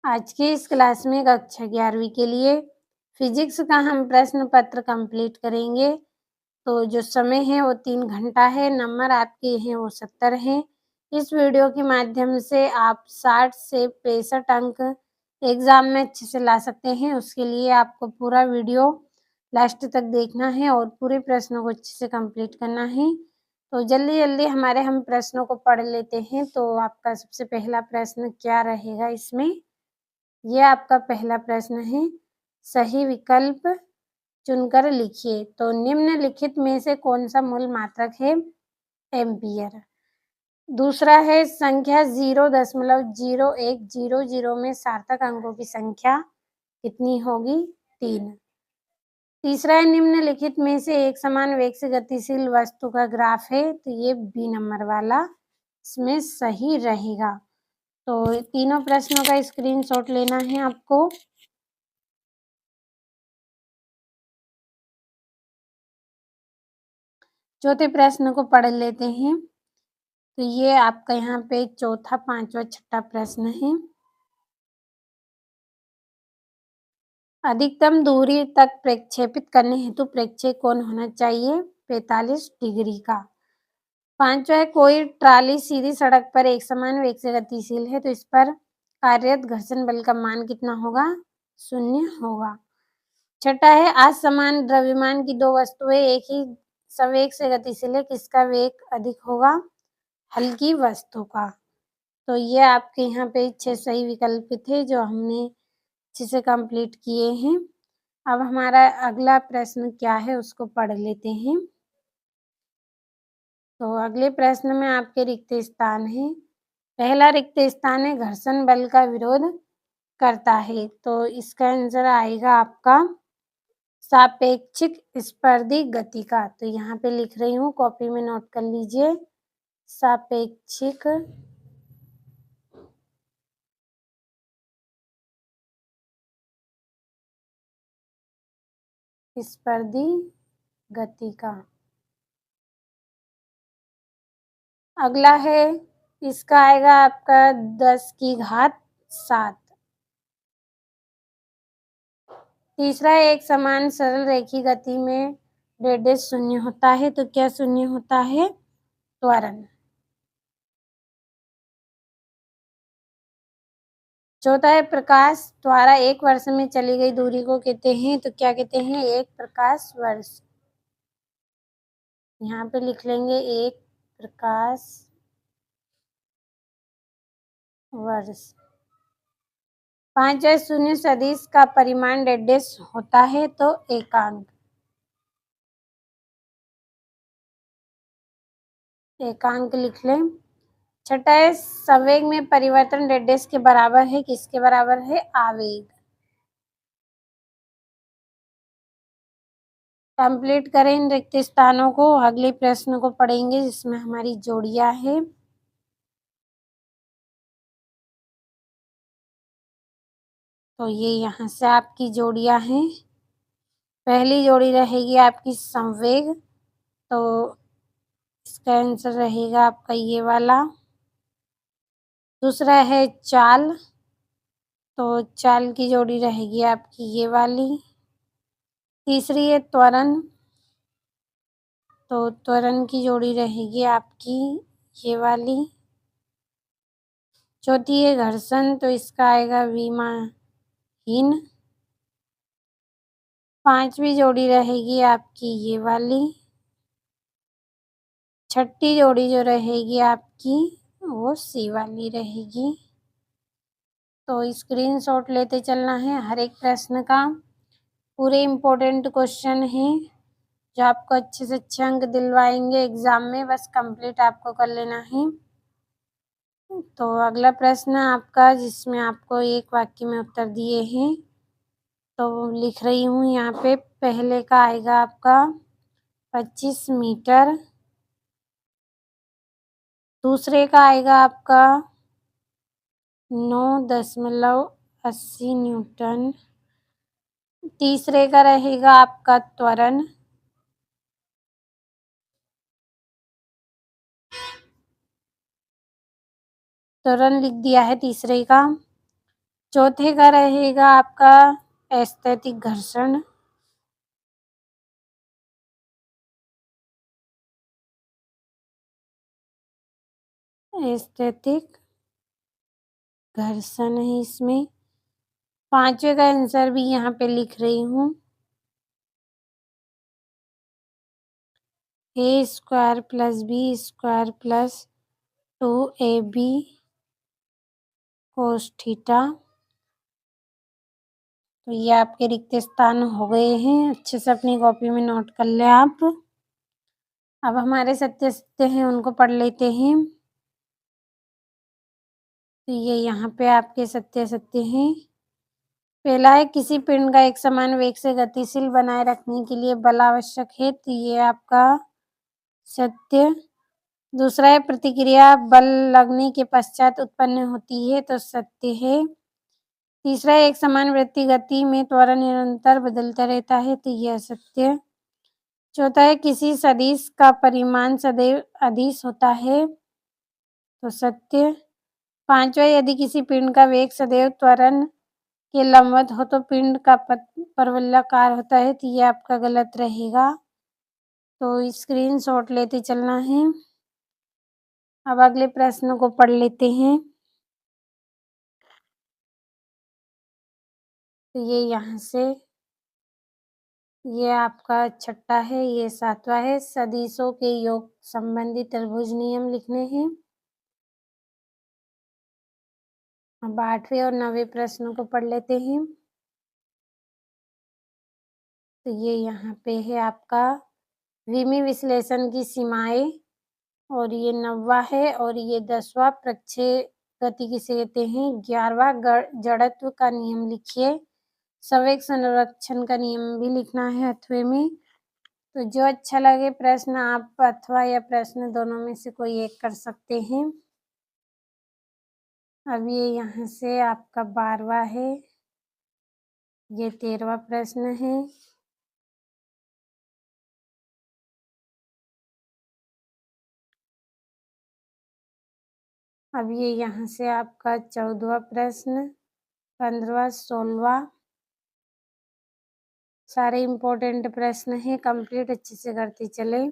आज की इस क्लास में कक्षा 11वीं के लिए फिजिक्स का हम प्रश्न पत्र कंप्लीट करेंगे। तो जो समय है वो 3 घंटा है, नंबर आपके हैं वो 70 हैं। इस वीडियो के माध्यम से आप 60 से 65 अंक एग्ज़ाम में अच्छे से ला सकते हैं। उसके लिए आपको पूरा वीडियो लास्ट तक देखना है और पूरे प्रश्नों को अच्छे से कंप्लीट करना है। तो जल्दी-जल्दी हम प्रश्नों को पढ़ लेते हैं। तो आपका सबसे पहला प्रश्न क्या रहेगा इसमें? ये आपका पहला प्रश्न है, सही विकल्प चुनकर लिखिए। तो निम्नलिखित में से कौन-सा मूल मात्रक है? एम्पीयर। दूसरा है संख्या 0.0100 में सार्थक अंकों की संख्या कितनी होगी? 3। तीसरा है निम्नलिखित में से एक समान वेग से गतिशील वस्तु का ग्राफ है, तो ये बी नंबर वाला इसमें सही रहेगा। तो तीनों प्रश्नों का स्क्रीनशॉट लेना है आपको। चौथे प्रश्न को पढ़ लेते हैं। तो ये आपका यहाँ पे चौथा, पांचवा, छठा प्रश्न है। अधिकतम दूरी तक प्रक्षेपित करने हेतु प्रक्षेप कोण होना चाहिए 45 डिग्री का। पांचवा है कोई ट्राली सीधी सड़क पर एक समान वेग से गतिशील है तो इस पर कार्यरत घर्षण बल का मान कितना होगा? 0 होगा। छठा है असमान द्रव्यमान की दो वस्तुएं एक ही सवेग से गतिशील है, किसका वेग अधिक होगा? हल्की वस्तु का। तो ये आपके यहाँ पे 6 सही विकल्प थे जो हमने अच्छे से कंप्लीट किए हैं। अब हमारा अगला प्रश्न क्या है उसको पढ़ लेते हैं। तो अगले प्रश्न में आपके रिक्त स्थान है। पहला रिक्त स्थान है घर्षण बल का विरोध करता है, तो इसका आंसर आएगा आपका सापेक्षिक स्पर्धी गति का। तो यहाँ पे लिख रही हूँ, कॉपी में नोट कर लीजिए, सापेक्षिक स्पर्धी गति का। अगला है, इसका आएगा आपका 10 की घात 7। तीसरा है एक समान सरल रेखीय गति में डेडेश शून्य होता है, तो क्या शून्य होता है? त्वरण। चौथा है प्रकाश द्वारा एक वर्ष में चली गई दूरी को कहते हैं, तो क्या कहते हैं? एक प्रकाश वर्ष। यहाँ पे लिख लेंगे एक प्रकाश वर्ष। पांचवा शून्य सदिश का परिमाण डेडेश होता है, तो एकांक। एकांक लिख लें। छठा है संवेग में परिवर्तन डेडेश के बराबर है, किसके बराबर है? आवेग। कंप्लीट करें इन रिक्त स्थानों को। अगले प्रश्न को पढ़ेंगे जिसमें हमारी जोड़ियां है। तो ये यहाँ से आपकी जोड़ियां हैं। पहली जोड़ी रहेगी आपकी संवेग, तो इसका आंसर रहेगा आपका ये वाला। दूसरा है चाल, तो चाल की जोड़ी रहेगी आपकी ये वाली। तीसरी है त्वरण, तो त्वरण की जोड़ी रहेगी आपकी ये वाली। चौथी है घर्षण, तो इसका आएगा विमाहीन। पांचवी जोड़ी रहेगी आपकी ये वाली। छठी जोड़ी जो रहेगी आपकी वो सी वाली रहेगी। तो स्क्रीनशॉट लेते चलना है हर एक प्रश्न का। पूरे इम्पोर्टेंट क्वेश्चन हैं जो आपको अच्छे से अच्छे अंक दिलवाएंगे एग्जाम में, बस कंप्लीट आपको कर लेना है। तो अगला प्रश्न आपका जिसमें आपको एक वाक्य में उत्तर दिए हैं, तो लिख रही हूँ यहाँ पे। पहले का आएगा आपका 25 मीटर। दूसरे का आएगा आपका 9.80 न्यूटन। तीसरे का रहेगा आपका त्वरण। त्वरण लिख दिया है तीसरे का। चौथे का रहेगा आपका एस्थेटिक घर्षण। एस्थेटिक घर्षण है इसमें। पांचवे का आंसर भी यहाँ पे लिख रही हूँ, A square plus B square plus 2ab cos theta. तो ये आपके रिक्त स्थान हो गए हैं, अच्छे से अपनी कॉपी में नोट कर ले आप। अब हमारे सत्य सत्य हैं उनको पढ़ लेते हैं। तो ये यहाँ पे आपके सत्य सत्य हैं। पहला है, किसी पिंड का एक समान वेग से गतिशील बनाए रखने के लिए बल आवश्यक है। तो ये आपका सत्य। दूसरा है, प्रतिक्रिया बल लगने के पश्चात उत्पन्न होती है। तो सत्य है। तीसरा है, एक समान वृत्तीय गति में त्वरण निरंतर बदलता रहता है। तो यह सत्य। चौथा है, किसी सदिश का परिमाण सदैव अदिश होता है। तो सत्य। पांचवा, यदि किसी पिंड का वेग सदैव त्वरण के लंबवत हो तो पिंड का परवलयाकार होता है। तो ये आपका गलत रहेगा। तो स्क्रीनशॉट लेते चलना है। अब अगले प्रश्न को पढ़ लेते हैं। तो ये यहाँ से, ये आपका छठा है, ये सातवां है। सदिशों के योग संबंधी त्रिभुज नियम लिखने हैं। अब आठवें और नवें प्रश्नों को पढ़ लेते हैं। तो ये यहाँ पे है आपका विमीय विश्लेषण की सीमाएं, और ये 9वां है, और ये 10वां प्रक्षेप गति किसे कहते हैं। 11वां जड़त्व का नियम लिखिए। संवेग संरक्षण का नियम भी लिखना है 8वें में। तो जो अच्छा लगे प्रश्न आप अथवा या प्रश्न दोनों में से कोई एक कर सकते हैं। अब ये यहाँ से आपका 12वां है, ये 13वां प्रश्न है। अब ये यहाँ से आपका 14वां प्रश्न, 15वां, 16वां, सारे इम्पोर्टेंट प्रश्न हैं, कंप्लीट अच्छे से करते चले।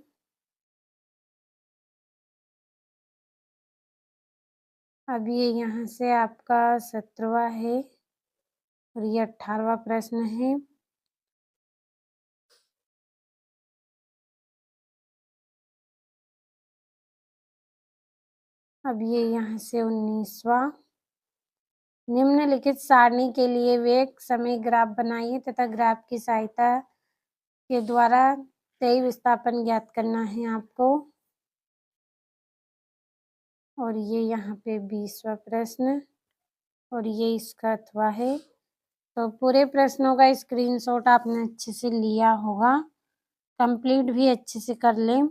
अब ये यहाँ से आपका 17वां है, और ये 18वां प्रश्न है। अब ये यहाँ से 19वां। निम्नलिखित सारणी के लिए वेग समय ग्राफ बनाइए तथा ग्राफ की सहायता के द्वारा तय विस्थापन ज्ञात करना है आपको। और ये यहाँ पे 20वां प्रश्न, और ये इसका अथवा है। तो पूरे प्रश्नों का स्क्रीनशॉट आपने अच्छे से लिया होगा, कंप्लीट भी अच्छे से कर लें।